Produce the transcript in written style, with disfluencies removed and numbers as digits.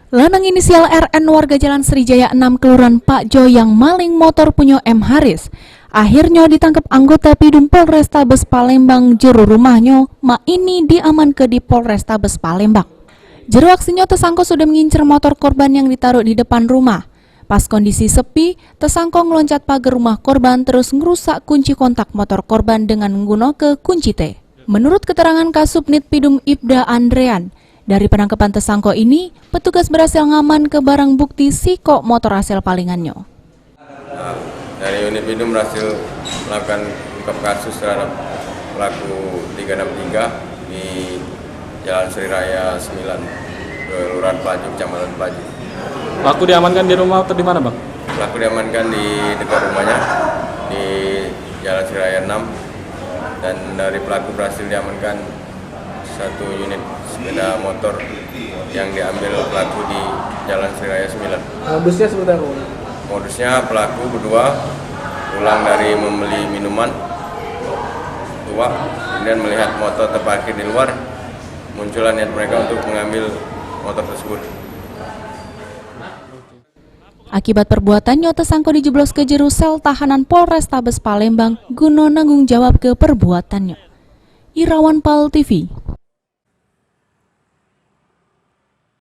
Lanang inisial RN warga Jalan Srijaya 6 Kelurahan Pak Jo yang maling motor punya M. Haris akhirnya ditangkap anggota Pidum Polrestabes Palembang. Juru rumahnya mak ini diamankan di Polrestabes Palembang. Juru aksinya tersangka sudah mengincar motor korban yang ditaruh di depan rumah. Pas kondisi sepi, tersangka ngeloncat pagar rumah korban terus ngerusak kunci kontak motor korban dengan menggunakan kunci T. Menurut keterangan Kasubnit Pidum Ibda Andrean, dari penangkapan tersangka ini, petugas berhasil ngaman ke barang bukti siko motor hasil palingannya. Dari unit Pidum berhasil melakukan ungkap kasus terhadap pelaku 363 di Jalan Srijaya 9, Kelurahan Pelaju, Kecamatan Pelaju. Pelaku diamankan di rumah atau di mana, Bang? Pelaku diamankan di dekat rumahnya di Jalan Srijaya 6, dan dari pelaku berhasil diamankan satu unit sepeda motor yang diambil pelaku di Jalan Srijaya 9. Modusnya seperti apa? Modusnya pelaku berdua pulang dari membeli minuman tua, kemudian melihat motor terparkir di luar, muncullah niat mereka untuk mengambil motor tersebut. Akibat perbuatannya, tersangka dijeblos ke jeru sel tahanan Polrestabes Palembang guna nanggung jawab ke perbuatannya. Irawan Pal TV.